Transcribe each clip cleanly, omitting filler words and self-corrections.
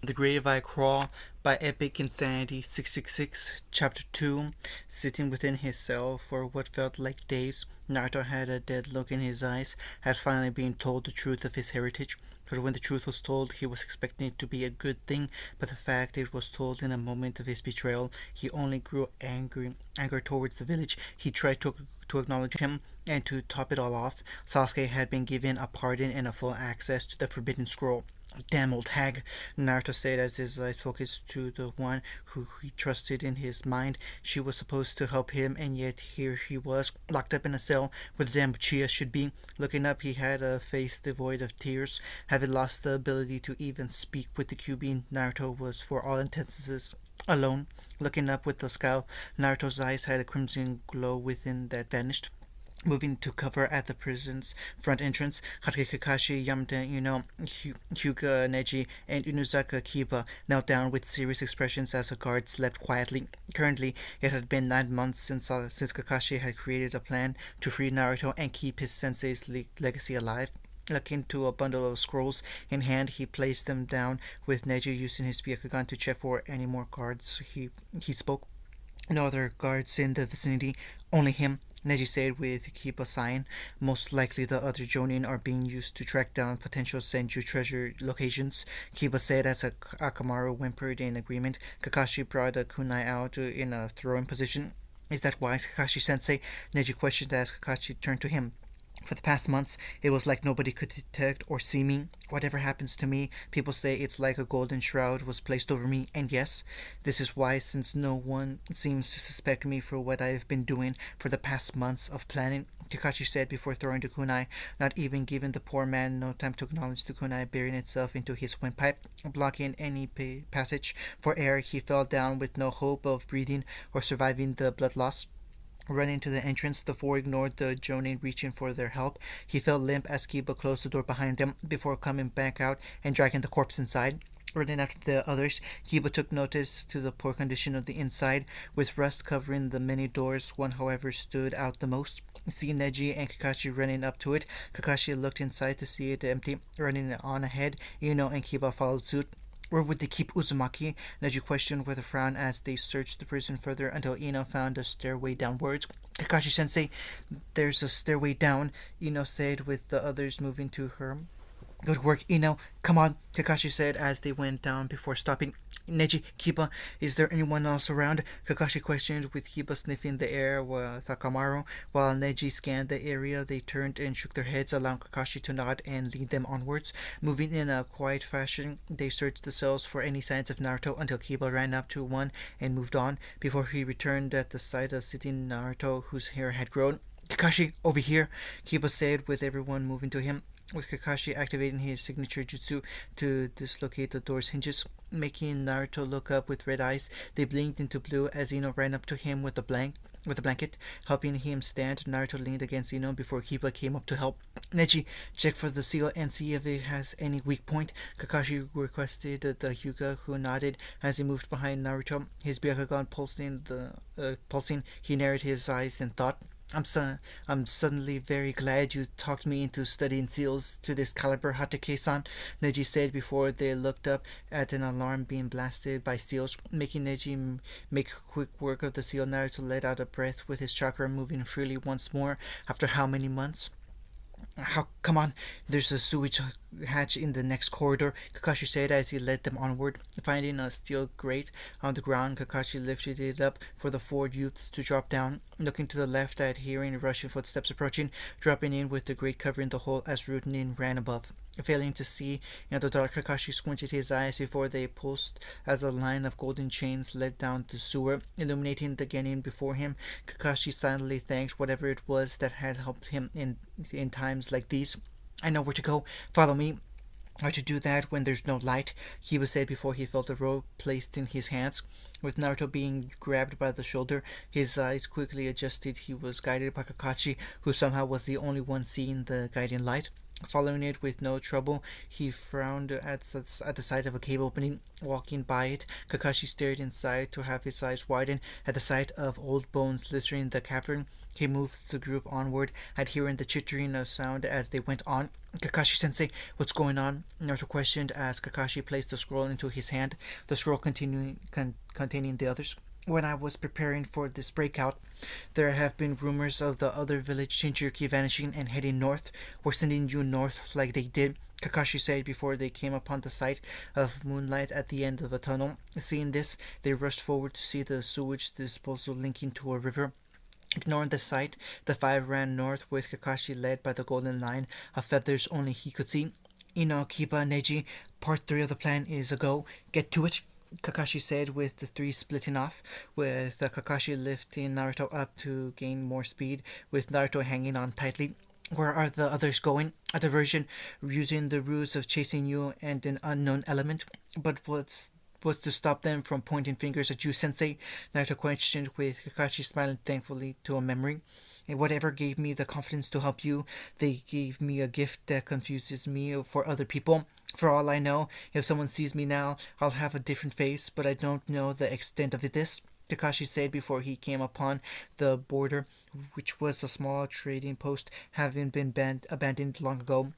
The Grave I Crawl by Epic Insanity 666, Chapter 2. Sitting within his cell for what felt like days, Naruto had a dead look in his eyes, had finally been told the truth of his heritage. But when the truth was told, he was expecting it to be a good thing, but the fact it was told in a moment of his betrayal, he only grew anger towards the village. He tried to acknowledge him, and to top it all off, Sasuke had been given a pardon and a full access to the Forbidden Scroll. Damn old hag, Naruto said as his eyes focused to the one who he trusted in his mind. She was supposed to help him, and yet here he was, locked up in a cell where the damn Uchiha should be. Looking up, he had a face devoid of tears. Having lost the ability to even speak with the QB, Naruto was, for all intents, alone. Looking up with the scowl, Naruto's eyes had a crimson glow within that vanished. Moving to cover at the prison's front entrance, Hatake Kakashi, Yamada Hyuga Neji, and Inuzaka Kiba knelt down with serious expressions as the guard slept quietly. Currently, it had been 9 months since Kakashi had created a plan to free Naruto and keep his sensei's legacy alive. Looking to a bundle of scrolls in hand, he placed them down, with Neji using his Byakugan to check for any more guards. He spoke. No other guards in the vicinity, only him. Neji said with Kiba sighing. Most likely the other Jonin are being used to track down potential Senju treasure locations, Kiba said as Akamaru whimpered in agreement. Kakashi brought a kunai out in a throwing position. Is that wise, Kakashi-sensei? Neji questioned as Kakashi turned to him. For the past months, it was like nobody could detect or see me. Whatever happens to me, people say it's like a golden shroud was placed over me, and yes, this is why, since no one seems to suspect me for what I've been doing for the past months of planning, Kakashi said before throwing the kunai, not even giving the poor man no time to acknowledge the kunai burying itself into his windpipe, blocking any passage for air. He fell down with no hope of breathing or surviving the blood loss. Running to the entrance, the four ignored the Jonin reaching for their help. He felt limp as Kiba closed the door behind them before coming back out and dragging the corpse inside. Running after the others, Kiba took notice to the poor condition of the inside, with rust covering the many doors. One, however, stood out the most. Seeing Neji and Kakashi running up to it, Kakashi looked inside to see it empty. Running on ahead, Ino and Kiba followed suit. Where would they keep Uzumaki? Neji questioned with a frown as they searched the prison further until Ino found a stairway downwards. Kakashi-sensei, there's a stairway down, Ino said with the others moving to her. Good work, Ino. Come on, Kakashi said as they went down before stopping. Neji, Kiba, is there anyone else around? Kakashi questioned with Kiba sniffing the air with Akamaru. While Neji scanned the area, they turned and shook their heads, allowing Kakashi to nod and lead them onwards. Moving in a quiet fashion, they searched the cells for any signs of Naruto until Kiba ran up to one and moved on, before he returned at the sight of sitting Naruto, whose hair had grown. Kakashi, over here, Kiba said with everyone moving to him, with Kakashi activating his signature jutsu to dislocate the door's hinges, making Naruto look up with red eyes. They blinked into blue as Ino ran up to him with a blanket, helping him stand. Naruto leaned against Ino before Kiba came up to help. Neji, check for the seal and see if it has any weak point, Kakashi requested the Hyuga, who nodded as he moved behind Naruto, his Byakugan pulsing. He narrowed his eyes and thought. I'm suddenly very glad you talked me into studying seals to this caliber, Hatake-san, Neji said before they looked up at an alarm being blasted by seals, making Neji make quick work of the seal. Naruto let out a breath with his chakra moving freely once more. After how many months? Come on, there's a sewage hatch in the next corridor, Kakashi said as he led them onward. Finding a steel grate on the ground, Kakashi lifted it up for the four youths to drop down, looking to the left at hearing rushing footsteps approaching, dropping in with the grate covering the hole as Rudenin ran above. Failing to see in the dark, Kakashi squinted his eyes before they pulsed as a line of golden chains led down the sewer, illuminating the Genin before him. Kakashi silently thanked whatever it was that had helped him in times like these. I know where to go. Follow me. Hard to do that when there's no light, Kiba said before he felt a rope placed in his hands. With Naruto being grabbed by the shoulder, his eyes quickly adjusted. He was guided by Kakashi, who somehow was the only one seeing the guiding light. Following it with no trouble, he frowned at the sight of a cave opening. Walking by it, Kakashi stared inside to have his eyes widen at the sight of old bones littering the cavern. He moved the group onward, adhering the chittering of sound as they went on. Kakashi-sensei, what's going on? Naruto questioned as Kakashi placed the scroll into his hand, the scroll containing the others. When I was preparing for this breakout, there have been rumors of the other village Shinjuku vanishing and heading north. We're sending you north like they did, Kakashi said before they came upon the sight of moonlight at the end of a tunnel. Seeing this, they rushed forward to see the sewage disposal linking to a river. Ignoring the sight, the five ran north with Kakashi led by the golden line of feathers only he could see. Ino, Kiba, Neji, part 3 of the plan is a go. Get to it. Kakashi said with the three splitting off, with Kakashi lifting Naruto up to gain more speed, with Naruto hanging on tightly. Where are the others going? A diversion, using the ruse of chasing you and an unknown element. But what's to stop them from pointing fingers at you, Sensei? Naruto questioned, with Kakashi smiling thankfully to a memory. And whatever gave me the confidence to help you, they gave me a gift that confuses me for other people. For all I know, if someone sees me now, I'll have a different face, but I don't know the extent of this, Kakashi said before he came upon the border, which was a small trading post having been abandoned long ago.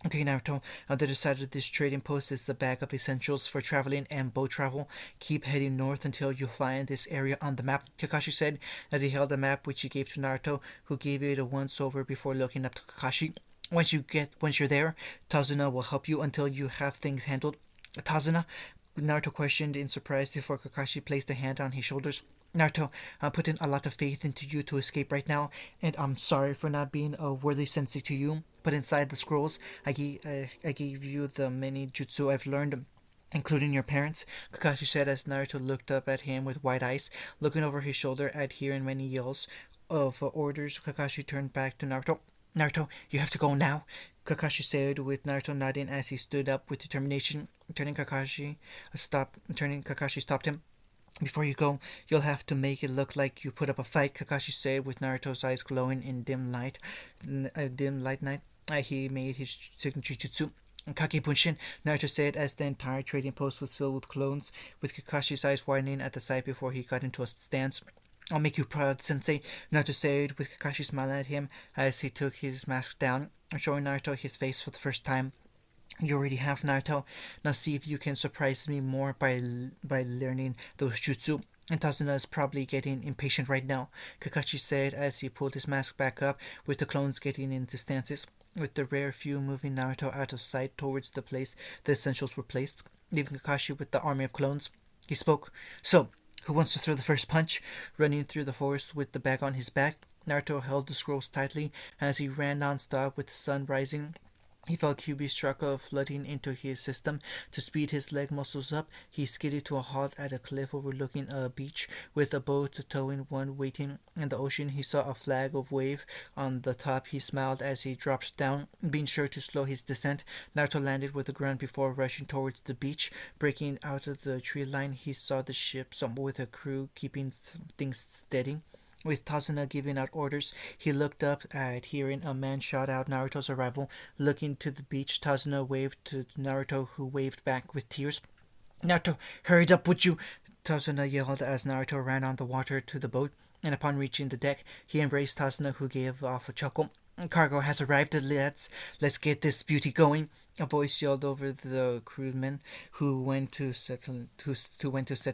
Okay, Naruto, on the other side of this trading post is the bag of essentials for traveling and boat travel. Keep heading north until you find this area on the map, Kakashi said, as he held the map which he gave to Naruto, who gave it a once-over before looking up to Kakashi. Once you're there, Tazuna will help you until you have things handled. Tazuna? Naruto questioned in surprise before Kakashi placed a hand on his shoulders. Naruto, I'm putting a lot of faith into you to escape right now, and I'm sorry for not being a worthy sensei to you. But inside the scrolls, I gave you the many jutsu I've learned, including your parents, Kakashi said as Naruto looked up at him with wide eyes, looking over his shoulder at hearing many yells of orders. Kakashi turned back to Naruto. Naruto, you have to go now, Kakashi said with Naruto nodding as he stood up with determination. Kakashi stopped him. Before you go, you'll have to make it look like you put up a fight, Kakashi said with Naruto's eyes glowing in dim light night. He made his signature jutsu. Kage Bunshin, Naruto said as the entire trading post was filled with clones, with Kakashi's eyes widening at the sight before he got into a stance. I'll make you proud, Sensei, Naruto said with Kakashi smiling at him as he took his mask down, showing Naruto his face for the first time. You already have, Naruto. Now see if you can surprise me more by learning those jutsu. And Tazuna is probably getting impatient right now, Kakashi said as he pulled his mask back up, with the clones getting into stances, with the rare few moving Naruto out of sight towards the place the essentials were placed, leaving Kakashi with the army of clones. He spoke. So, who wants to throw the first punch? Running through the forest with the bag on his back, Naruto held the scrolls tightly as he ran non-stop with the sun rising. He felt QB struck of flooding into his system. To speed his leg muscles up, he skidded to a halt at a cliff overlooking a beach, with a boat towing one waiting. In the ocean, he saw a flag of wave on the top. He smiled as he dropped down, being sure to slow his descent. Naruto landed with a grunt before rushing towards the beach. Breaking out of the tree line, he saw the ship, some with a crew keeping things steady. With Tazuna giving out orders, he looked up at hearing a man shout out Naruto's arrival. Looking to the beach, Tazuna waved to Naruto, who waved back with tears. Naruto, hurry up, would you? Tazuna yelled as Naruto ran on the water to the boat, and upon reaching the deck, he embraced Tazuna, who gave off a chuckle. Cargo has arrived, lads. Let's get this beauty going. A voice yelled over the crewmen who went to set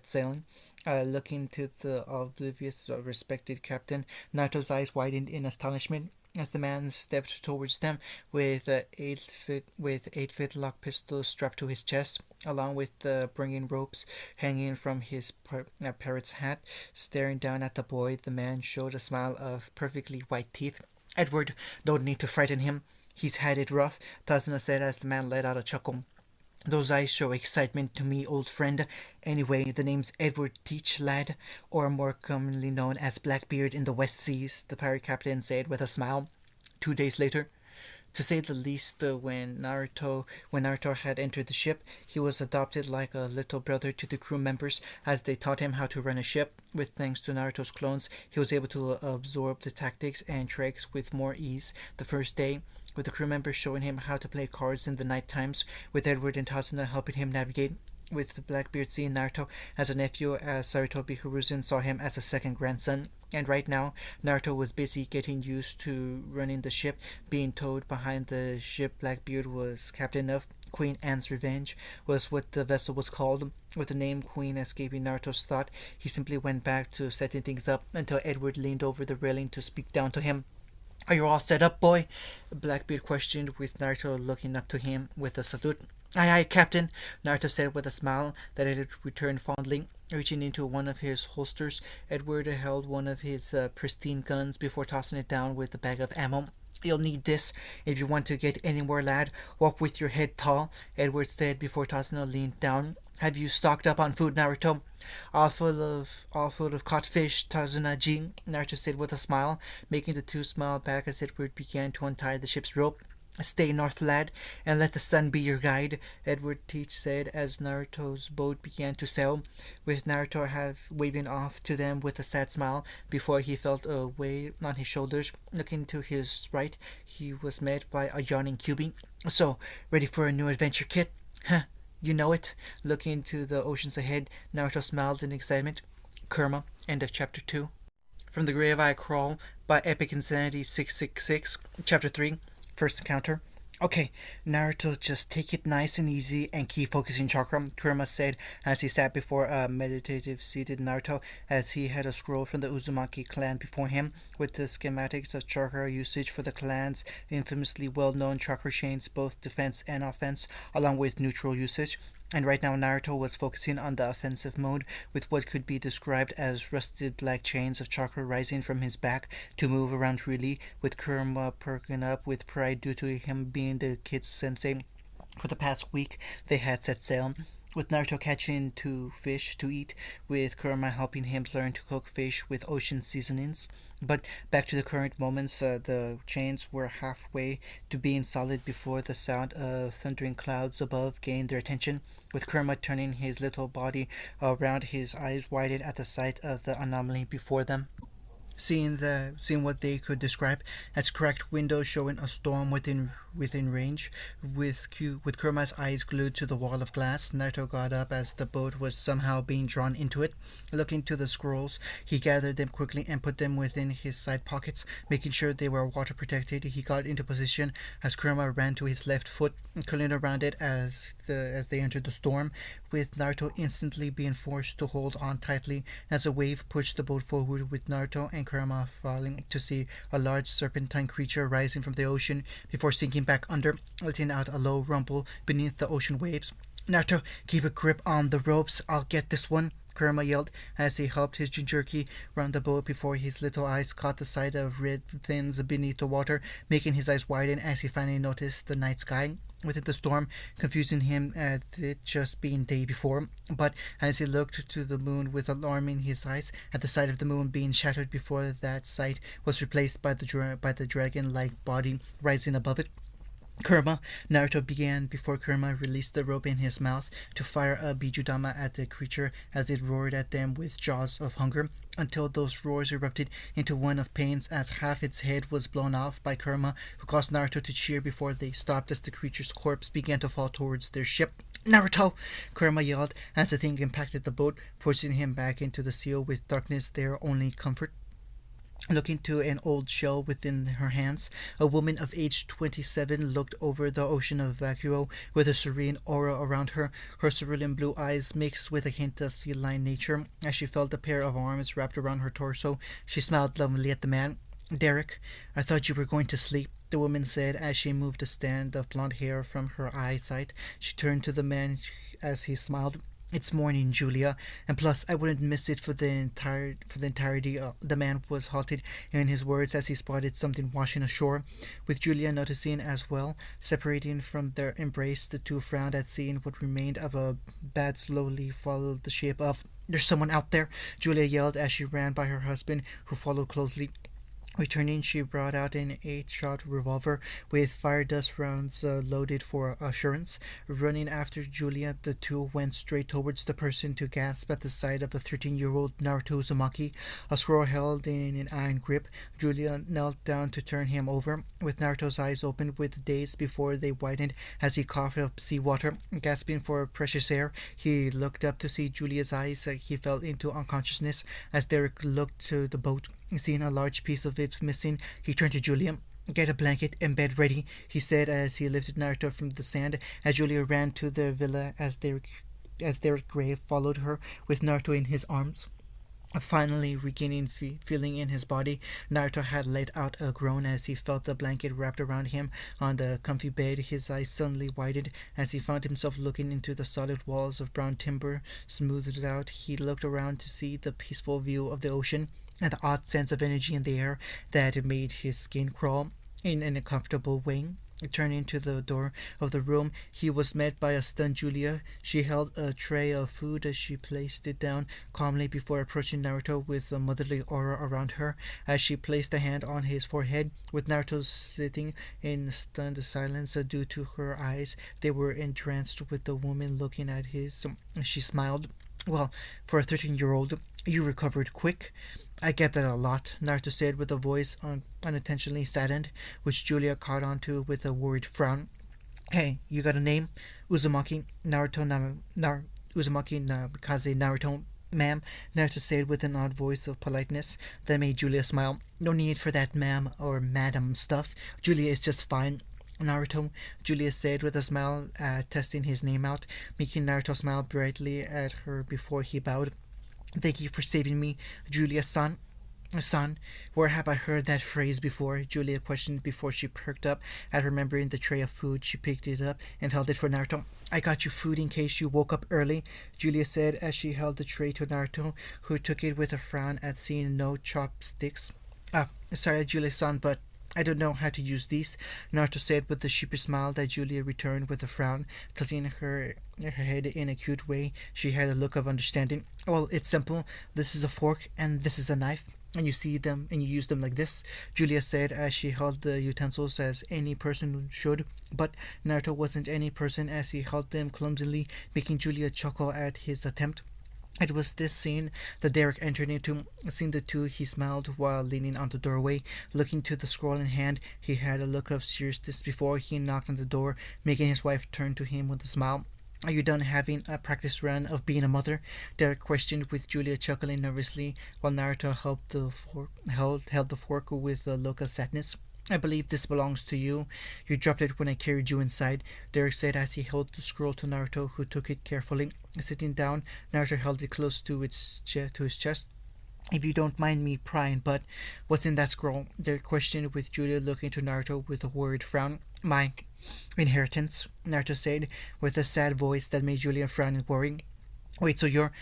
sailing. Looking to the oblivious, respected captain, Naruto's eyes widened in astonishment as the man stepped towards them with an 8-foot lock pistol strapped to his chest, along with the bringing ropes hanging from his parrot's hat. Staring down at the boy, the man showed a smile of perfectly white teeth. Edward, no need to frighten him. He's had it rough, Tazuna said as the man let out a chuckle. Those eyes show excitement to me, old friend. Anyway, the name's Edward Teach, lad, or more commonly known as Blackbeard in the West Seas, the pirate captain said with a smile. 2 days later, To say the least. When Naruto had entered the ship, he was adopted like a little brother to the crew members as they taught him how to run a ship. With thanks to Naruto's clones, he was able to absorb the tactics and tricks with more ease. The first day, with the crew members showing him how to play cards in the night times, with Edward and Tazuna helping him navigate, with Blackbeard seeing Naruto as a nephew, as Sarutobi Hiruzen saw him as a second grandson. And right now, Naruto was busy getting used to running the ship, being towed behind the ship Blackbeard was captain of. Queen Anne's Revenge was what the vessel was called. With the name Queen escaping Naruto's thought, he simply went back to setting things up until Edward leaned over the railing to speak down to him. Are you all set up, boy? Blackbeard questioned, with Naruto looking up to him with a salute. Aye, aye, Captain, Naruto said with a smile that Edward returned fondly. Reaching into one of his holsters, Edward held one of his pristine guns before tossing it down with a bag of ammo. You'll need this if you want to get anywhere, lad. Walk with your head tall, Edward said before Tazuna leaned down. Have you stocked up on food, Naruto? All full of caught fish, Tazuna-ji, Naruto said with a smile, making the two smile back as Edward began to untie the ship's rope. Stay north, lad, and let the sun be your guide, Edward Teach said as Naruto's boat began to sail, with Naruto waving off to them with a sad smile before he felt a weight on his shoulders. Looking to his right, he was met by a yawning Kyubi. So, ready for a new adventure, kid? Huh, you know it. Looking to the oceans ahead, Naruto smiled in excitement. Kurama, end of chapter 2. From the Grave I Crawl by Epic Insanity 666, chapter 3. First encounter. Okay, Naruto, just take it nice and easy and keep focusing chakra, Kurama said as he sat before a meditative seated Naruto as he had a scroll from the Uzumaki clan before him with the schematics of chakra usage for the clan's infamously well-known chakra chains, both defense and offense, along with neutral usage. And right now Naruto was focusing on the offensive mode with what could be described as rusted black chains of chakra rising from his back to move around freely, with Kurama perking up with pride due to him being the kid's sensei. For the past week, they had set sail, with Naruto catching 2 fish to eat, with Kurama helping him learn to cook fish with ocean seasonings. But back to the current moments, the chains were halfway to being solid before the sound of thundering clouds above gained their attention, with Kurama turning his little body around, his eyes widened at the sight of the anomaly before them. Seeing what they could describe as cracked windows showing a storm within range, with Kurama's eyes glued to the wall of glass, Naruto got up as the boat was somehow being drawn into it. Looking to the scrolls, he gathered them quickly and put them within his side pockets, making sure they were water protected. He got into position as Kurama ran to his left foot, curling around it as they entered the storm, with Naruto instantly being forced to hold on tightly as a wave pushed the boat forward, with Naruto and Kurama falling to see a large serpentine creature rising from the ocean before sinking back under, letting out a low rumble beneath the ocean waves. Naruto, keep a grip on the ropes. I'll get this one, Kurama yelled as he helped his Jinchuriki round the boat before his little eyes caught the sight of red fins beneath the water, making his eyes widen as he finally noticed the night sky within the storm, confusing him at it just being day before. But as he looked to the moon with alarm in his eyes at the sight of the moon being shattered before that sight was replaced by the dragon-like body rising above it. Kurama, Naruto began before Kurama released the rope in his mouth to fire a Bijudama at the creature as it roared at them with jaws of hunger, until those roars erupted into one of pains as half its head was blown off by Kurama, who caused Naruto to cheer before they stopped as the creature's corpse began to fall towards their ship. Naruto! Kurama yelled as the thing impacted the boat, forcing him back into the sea with darkness their only comfort. Looking to an old shell within her hands, a woman of age 27 looked over the ocean of vacuo with a serene aura around her, her cerulean blue eyes mixed with a hint of feline nature. As she felt a pair of arms wrapped around her torso, she smiled lovingly at the man. Derek, I thought you were going to sleep, the woman said as she moved a strand of blonde hair from her eyesight. She turned to the man as he smiled. It's morning, Julia, and plus I wouldn't miss it for the entirety. The man was halted in his words as he spotted something washing ashore, with Julia noticing as well. Separating from their embrace, the two frowned at seeing what remained of a bat slowly followed the shape of. There's someone out there, Julia yelled as she ran by her husband, who followed closely. Returning, she brought out an 8-shot revolver with fire dust rounds loaded for assurance. Running after Julia, the two went straight towards the person to gasp at the sight of a 13-year-old Naruto Uzumaki, a scroll held in an iron grip. Julia knelt down to turn him over, with Naruto's eyes open with daze before they widened as he coughed up seawater. Gasping for precious air, he looked up to see Julia's eyes. He fell into unconsciousness as Derek looked to the boat. Seeing a large piece of it missing, he turned to Julia. "Get a blanket and bed ready," he said as he lifted Naruto from the sand. As Julia ran to the villa, as Derek Gray followed her with Naruto in his arms. Finally regaining feeling in his body, Naruto had let out a groan as he felt the blanket wrapped around him on the comfy bed. His eyes suddenly widened as he found himself looking into the solid walls of brown timber smoothed out. He looked around to see the peaceful view of the ocean and the odd sense of energy in the air that made his skin crawl in an uncomfortable way. Turning to the door of the room, he was met by a stunned Julia. She held a tray of food as she placed it down calmly before approaching Naruto with a motherly aura around her. As she placed a hand on his forehead, with Naruto sitting in stunned silence due to her eyes, they were entranced with the woman looking at his. She smiled. "Well, for a 13-year-old, you recovered quick." "I get that a lot," Naruto said with a voice unintentionally saddened, which Julia caught onto with a worried frown. "Hey, you got a name?" "Uzumaki Uzumaki Namikaze Naruto, ma'am," Naruto said with an odd voice of politeness that made Julia smile. "No need for that ma'am or madam stuff. Julia is just fine." "Naruto," Julia said with a smile, testing his name out, making Naruto smile brightly at her before he bowed. "Thank you for saving me, Julia-san." "Son, where have I heard that phrase before?" Julia questioned before she perked up at remembering the tray of food. She picked it up and held it for Naruto. "I got you food in case you woke up early," Julia said as she held the tray to Naruto, who took it with a frown at seeing no chopsticks. Sorry, Julia-san, but I don't know how to use these," Naruto said with a sheepish smile that Julia returned with a frown, tilting her head in a cute way. She had a look of understanding. "Well, it's simple. This is a fork and this is a knife. And you see them and you use them like this," Julia said as she held the utensils as any person should. But Naruto wasn't any person as he held them clumsily, making Julia chuckle at his attempt. It was this scene that Derek entered into. Seeing the two, he smiled while leaning on the doorway. Looking to the scroll in hand, he had a look of seriousness before he knocked on the door, making his wife turn to him with a smile. "Are you done having a practice run of being a mother?" Derek questioned, with Julia chuckling nervously while Naruto held the fork with a look of sadness. "I believe this belongs to you. You dropped it when I carried you inside," Derek said as he held the scroll to Naruto, who took it carefully. Sitting down, Naruto held it close to his chest. "If you don't mind me prying, but what's in that scroll?" Derek questioned, with Julia looking to Naruto with a worried frown. "My inheritance," Naruto said, with a sad voice that made Julia frown and worry. "Wait, so you're...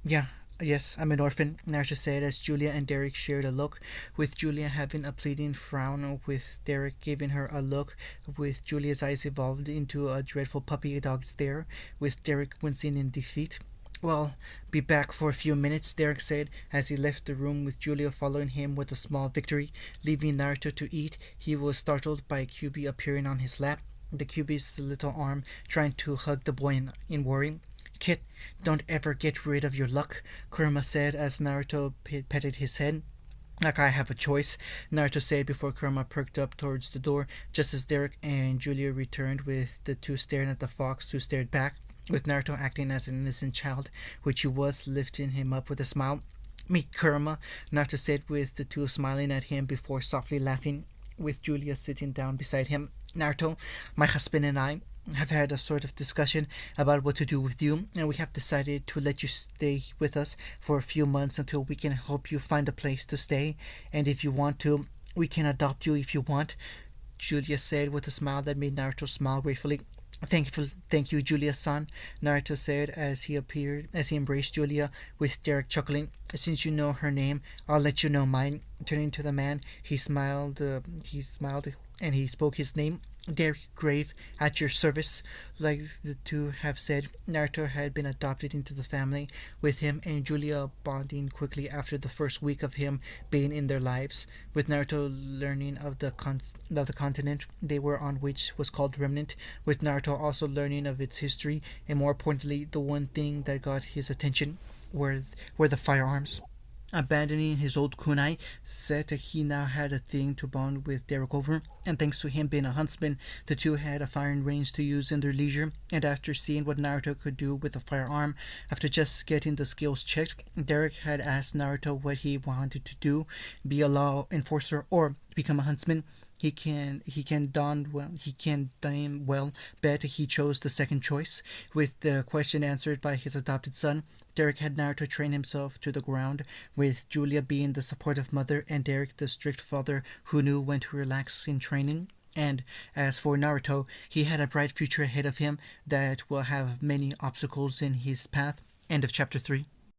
Yeah, yes, I'm an orphan," Naruto said as Julia and Derek shared a look, with Julia having a pleading frown, with Derek giving her a look, with Julia's eyes evolved into a dreadful puppy dog stare, with Derek wincing in defeat. "Well, be back for a few minutes," Derek said as he left the room, with Julia following him with a small victory. Leaving Naruto to eat, he was startled by Kyubi appearing on his lap, the Kyubi's little arm trying to hug the boy in worry. "Kid, don't ever get rid of your luck," Kurama said as Naruto petted his head. "Like I have a choice," Naruto said before Kurama perked up towards the door, just as Derek and Julia returned, with the two staring at the fox, who stared back, with Naruto acting as an innocent child, which he was, lifting him up with a smile. "Meet Kurama," Naruto said, with the two smiling at him before softly laughing, with Julia sitting down beside him. "Naruto, my husband and I have had a sort of discussion about what to do with you, and we have decided to let you stay with us for a few months until we can help you find a place to stay, and if you want to, we can adopt you if you want," Julia said with a smile that made Naruto smile gratefully. Thank you, Julia-san," Naruto said as he embraced Julia, with Derek chuckling. "Since you know her name, I'll let you know mine." Turning to the man, he smiled and he spoke his name. Derek Grave at your service. Like the two have said, Naruto had been adopted into the family, with him and Julia bonding quickly after the first week of him being in their lives. With Naruto learning of the continent they were on, which was called Remnant, with Naruto also learning of its history, and more importantly, the one thing that got his attention were the firearms. Abandoning his old kunai said that he now had a thing to bond with Derek over, and thanks to him being a huntsman, the two had a firing range to use in their leisure. And after seeing what Naruto could do with a firearm, after just getting the skills checked, Derek had asked Naruto what he wanted to do: be a law enforcer or become a huntsman. He can damn well bet he chose the second choice. With the question answered by his adopted son, Derek had Naruto train himself to the ground, with Julia being the supportive mother and Derek the strict father who knew when to relax in training. And as for Naruto, he had a bright future ahead of him that will have many obstacles in his path. End of chapter 3.